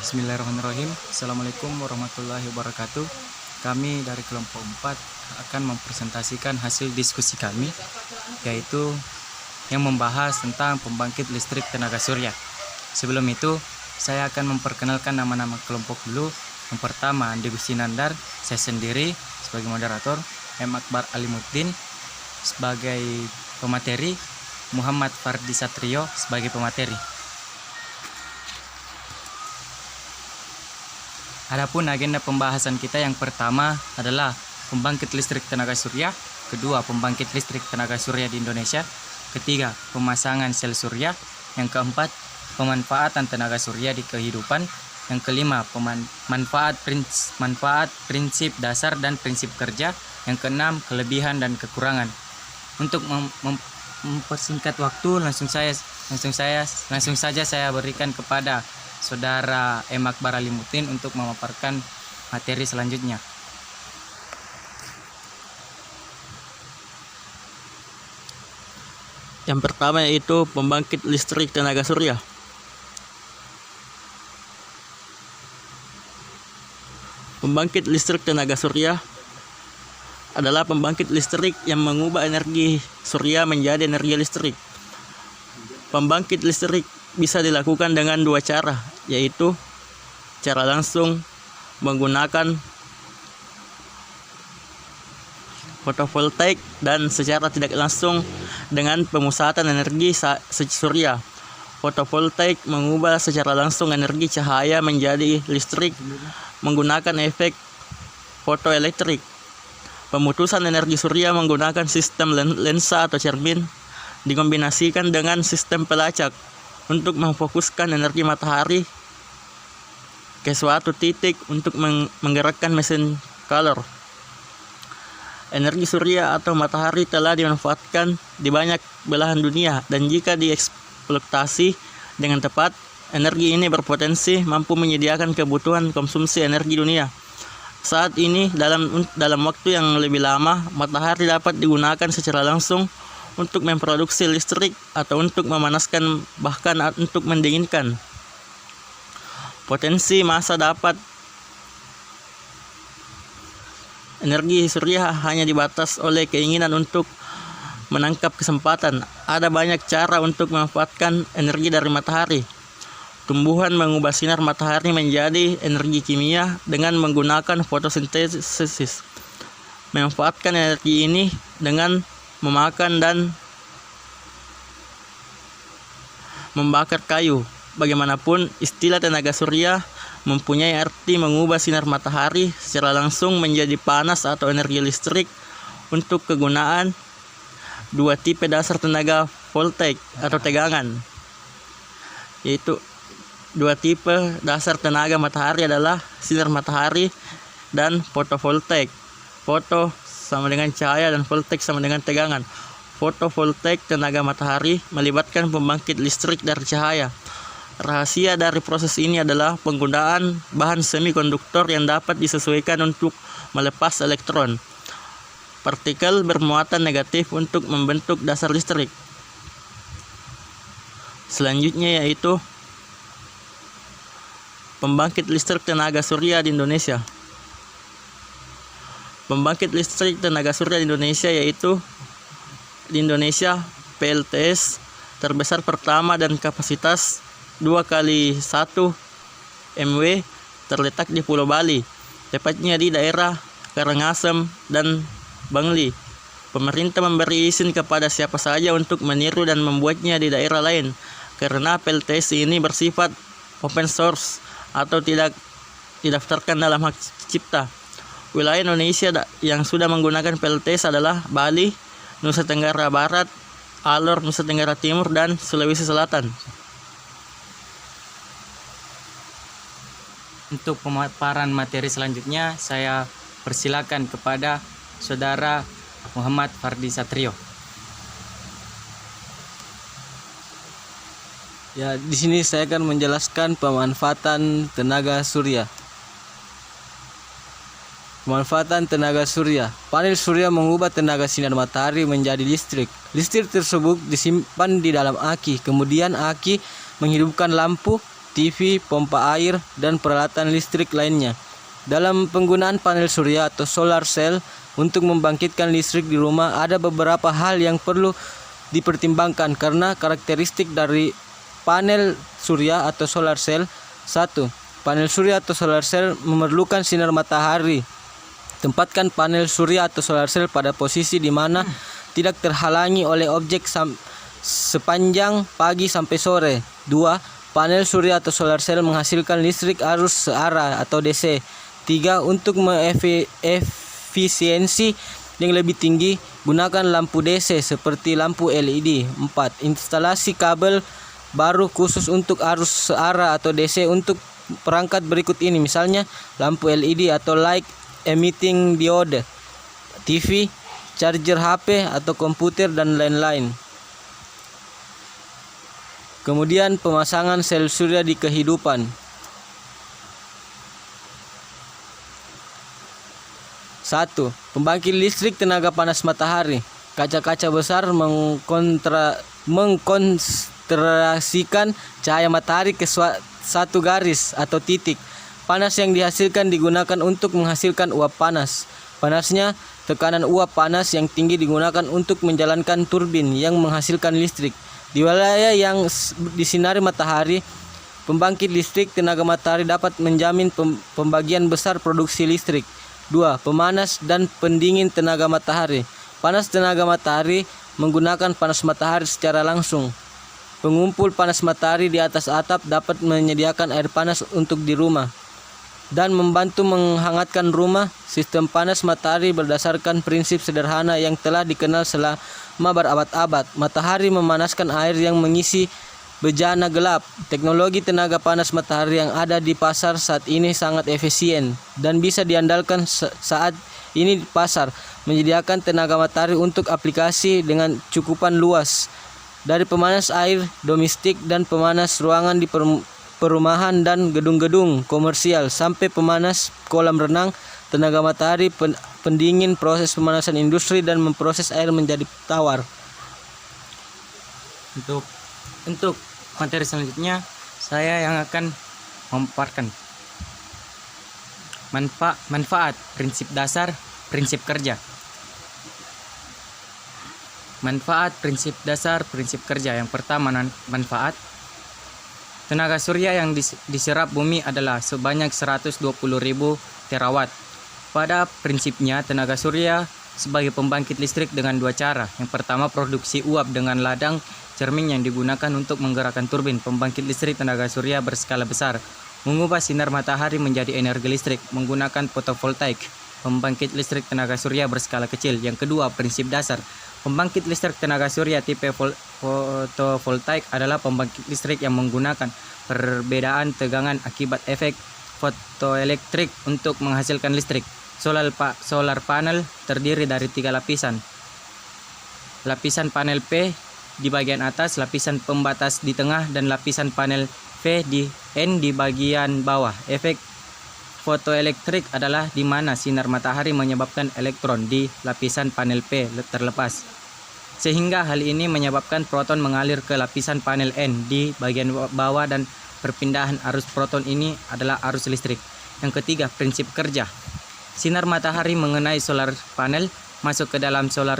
Bismillahirrahmanirrahim. Assalamualaikum warahmatullahi wabarakatuh. Kami dari kelompok 4 akan mempresentasikan hasil diskusi kami, yaitu yang membahas tentang pembangkit listrik tenaga surya. Sebelum itu, saya akan memperkenalkan nama-nama kelompok dulu. Yang pertama, Andi Gusinandar, saya sendiri sebagai moderator, M. Akbar Alimuddin sebagai pemateri, Muhammad Fardi Satrio sebagai pemateri. Adapun agenda pembahasan kita yang pertama adalah pembangkit listrik tenaga surya, kedua pembangkit listrik tenaga surya di Indonesia, ketiga pemasangan sel surya, yang keempat pemanfaatan tenaga surya di kehidupan, yang kelima manfaat prinsip dasar dan prinsip kerja, yang keenam kelebihan dan kekurangan. Untuk mempersingkat waktu, langsung saja saya berikan kepada Saudara M. Akbar Alimuddin untuk memaparkan materi selanjutnya. Yang pertama yaitu pembangkit listrik tenaga surya. Pembangkit listrik tenaga surya adalah pembangkit listrik yang mengubah energi surya menjadi energi listrik. Pembangkit listrik bisa dilakukan dengan dua cara, yaitu cara langsung menggunakan fotovoltaik dan secara tidak langsung dengan pemusatan energi surya. Fotovoltaik mengubah secara langsung energi cahaya menjadi listrik menggunakan efek fotoelektrik. Pemutusan energi surya menggunakan sistem lensa atau cermin dikombinasikan dengan sistem pelacak untuk memfokuskan energi matahari ke suatu titik untuk menggerakkan mesin color. Energi surya atau matahari telah dimanfaatkan di banyak belahan dunia, dan jika dieksploitasi dengan tepat, energi ini berpotensi mampu menyediakan kebutuhan konsumsi energi dunia. Saat ini dalam waktu yang lebih lama, matahari dapat digunakan secara langsung untuk memproduksi listrik atau untuk memanaskan, bahkan untuk mendinginkan. Potensi massa dapat energi surya hanya dibatas oleh keinginan untuk menangkap kesempatan. Ada banyak cara untuk memanfaatkan energi dari matahari. Tumbuhan mengubah sinar matahari menjadi energi kimia dengan menggunakan fotosintesis. Memanfaatkan energi ini dengan memakan dan membakar kayu. Bagaimanapun, istilah tenaga surya mempunyai arti mengubah sinar matahari secara langsung menjadi panas atau energi listrik untuk kegunaan dua tipe dasar tenaga voltaik atau tegangan, yaitu dua tipe dasar tenaga matahari adalah sinar matahari dan fotovoltaik. Foto sama dengan cahaya dan voltaik sama dengan tegangan. Fotovoltaik tenaga matahari melibatkan pembangkit listrik dari cahaya. Rahasia dari proses ini adalah penggunaan bahan semikonduktor yang dapat disesuaikan untuk melepas elektron, partikel bermuatan negatif untuk membentuk dasar listrik. Selanjutnya yaitu pembangkit listrik tenaga surya di Indonesia. Pembangkit listrik tenaga surya di Indonesia yaitu di Indonesia PLTS terbesar pertama dan kapasitas 2x1 MW terletak di Pulau Bali, tepatnya di daerah Karangasem dan Bangli. Pemerintah memberi izin kepada siapa saja untuk meniru dan membuatnya di daerah lain, karena PLTS ini bersifat open source atau tidak didaftarkan dalam hak cipta. Wilayah Indonesia yang sudah menggunakan PLTS adalah Bali, Nusa Tenggara Barat, Alor, Nusa Tenggara Timur, dan Sulawesi Selatan. Untuk pemaparan materi selanjutnya, saya persilakan kepada Saudara Muhammad Fardi Satrio. Ya, di sini saya akan menjelaskan pemanfaatan tenaga surya. Pemanfaatan tenaga surya. Panel surya mengubah tenaga sinar matahari menjadi listrik. Listrik tersebut disimpan di dalam aki. Kemudian aki menghidupkan lampu, TV, pompa air, dan peralatan listrik lainnya. Dalam penggunaan panel surya atau solar cell untuk membangkitkan listrik di rumah, ada beberapa hal yang perlu dipertimbangkan karena karakteristik dari panel surya atau solar cell. 1. Panel surya atau solar cell memerlukan sinar matahari. Tempatkan panel surya atau solar cell pada posisi di mana tidak terhalangi oleh objek sepanjang pagi sampai sore. 2. Panel surya atau solar cell menghasilkan listrik arus searah atau DC. 3. Untuk efisiensi yang lebih tinggi, gunakan lampu DC seperti lampu LED. 4. Instalasi kabel baru khusus untuk arus searah atau DC untuk perangkat berikut ini, misalnya lampu LED atau light emitting diode, TV, charger HP atau komputer, dan lain-lain. Kemudian pemasangan sel surya di kehidupan. 1. Pembangkit listrik tenaga panas matahari. Kaca-kaca besar mengkonsentrasikan cahaya matahari ke satu garis atau titik. Panas yang dihasilkan digunakan untuk menghasilkan uap panas. Panasnya, tekanan uap panas yang tinggi digunakan untuk menjalankan turbin yang menghasilkan listrik. Di wilayah yang disinari matahari, pembangkit listrik tenaga matahari dapat menjamin pembagian besar produksi listrik. 2. Pemanas dan pendingin tenaga matahari. Panas tenaga matahari menggunakan panas matahari secara langsung. Pengumpul panas matahari di atas atap dapat menyediakan air panas untuk di rumah dan membantu menghangatkan rumah. Sistem panas matahari berdasarkan prinsip sederhana yang telah dikenal selama berabad-abad. Matahari memanaskan air yang mengisi bejana gelap. Teknologi tenaga panas matahari yang ada di pasar saat ini sangat efisien dan bisa diandalkan saat ini di pasar, menyediakan tenaga matahari untuk aplikasi dengan cukupan luas. Dari pemanas air domestik dan pemanas ruangan di perumahan dan gedung-gedung komersial sampai pemanas kolam renang, tenaga matahari pendingin proses pemanasan industri dan memproses air menjadi tawar. Untuk materi selanjutnya, saya yang akan memaparkan manfaat, prinsip dasar, prinsip kerja. Manfaat, prinsip dasar, prinsip kerja. Yang pertama, manfaat. Tenaga surya yang diserap bumi adalah sebanyak 120.000 terawatt. Pada prinsipnya, tenaga surya sebagai pembangkit listrik dengan dua cara. Yang pertama, produksi uap dengan ladang cermin yang digunakan untuk menggerakkan turbin. Pembangkit listrik tenaga surya berskala besar mengubah sinar matahari menjadi energi listrik menggunakan fotovoltaik. Pembangkit listrik tenaga surya berskala kecil. Yang kedua, prinsip dasar. Pembangkit listrik tenaga surya tipe fotovoltaik adalah pembangkit listrik yang menggunakan perbedaan tegangan akibat efek fotoelektrik untuk menghasilkan listrik. Solar panel terdiri dari 3 lapisan. Lapisan panel P di bagian atas, lapisan pembatas di tengah, dan lapisan panel V di bagian bawah. Efek fotoelektrik adalah di mana sinar matahari menyebabkan elektron di lapisan panel P terlepas, sehingga hal ini menyebabkan proton mengalir ke lapisan panel N di bagian bawah, dan perpindahan arus proton ini adalah arus listrik. Yang ketiga, prinsip kerja. Sinar matahari mengenai solar panel masuk ke dalam solar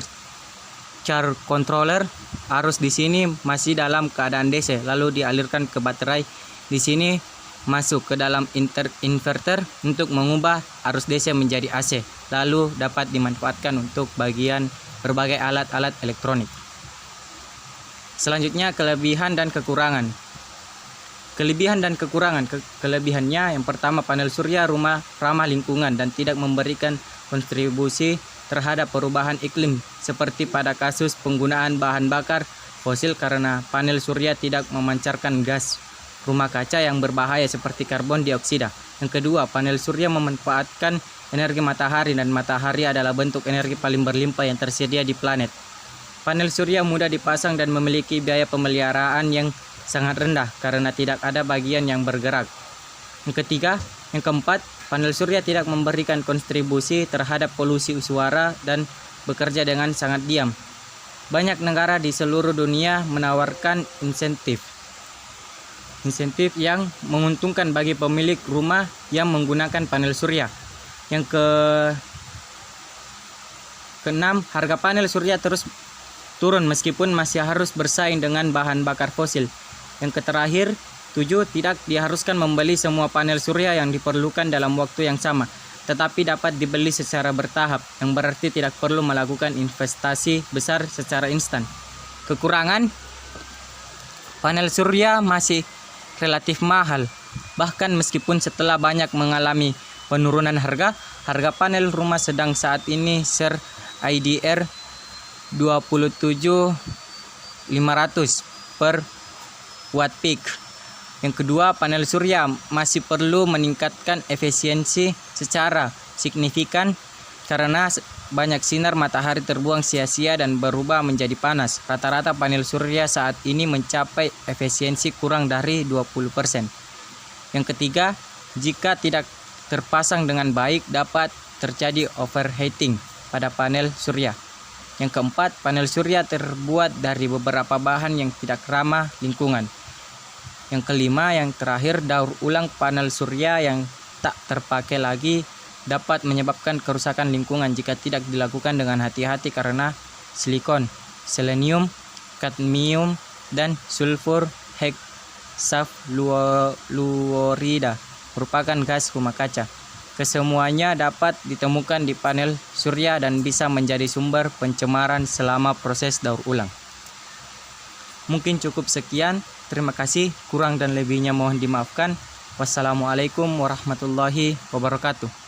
charge controller. Arus di sini masih dalam keadaan DC, lalu dialirkan ke baterai. Di sini masuk ke dalam inverter untuk mengubah arus DC menjadi AC, lalu dapat dimanfaatkan untuk berbagai alat-alat elektronik. Selanjutnya, kelebihan dan kekurangan. Kelebihan dan kekurangan. Kelebihannya, yang pertama, panel surya ramah lingkungan dan tidak memberikan kontribusi terhadap perubahan iklim seperti pada kasus penggunaan bahan bakar fosil, karena panel surya tidak memancarkan gas rumah kaca yang berbahaya seperti karbon dioksida. Yang kedua, panel surya memanfaatkan energi matahari, dan matahari adalah bentuk energi paling berlimpah yang tersedia di planet. Panel surya mudah dipasang dan memiliki biaya pemeliharaan yang sangat rendah karena tidak ada bagian yang bergerak. Yang keempat, panel surya tidak memberikan kontribusi terhadap polusi suara dan bekerja dengan sangat diam. Banyak negara di seluruh dunia menawarkan insentif insentif yang menguntungkan bagi pemilik rumah yang menggunakan panel surya. Yang keenam, harga panel surya terus turun meskipun masih harus bersaing dengan bahan bakar fosil. Yang terakhir, 7, tidak diharuskan membeli semua panel surya yang diperlukan dalam waktu yang sama, tetapi dapat dibeli secara bertahap, yang berarti tidak perlu melakukan investasi besar secara instan. Kekurangan, panel surya masih relatif mahal. Bahkan meskipun setelah banyak mengalami penurunan harga panel rumah sedang saat ini share IDR 27.500 per watt peak. Yang kedua, panel surya masih perlu meningkatkan efisiensi secara signifikan karena banyak sinar matahari terbuang sia-sia dan berubah menjadi panas. Rata-rata panel surya saat ini mencapai efisiensi kurang dari 20%. Yang ketiga, jika tidak terpasang dengan baik dapat terjadi overheating pada panel surya. Yang keempat, panel surya terbuat dari beberapa bahan yang tidak ramah lingkungan. Yang kelima, yang terakhir, daur ulang panel surya yang tak terpakai lagi dapat menyebabkan kerusakan lingkungan jika tidak dilakukan dengan hati-hati karena silikon, selenium, kadmium, dan sulfur heksafluorida merupakan gas rumah kaca. Kesemuanya dapat ditemukan di panel surya dan bisa menjadi sumber pencemaran selama proses daur ulang. Mungkin cukup sekian. Terima kasih. Kurang dan lebihnya mohon dimaafkan. Wassalamualaikum warahmatullahi wabarakatuh.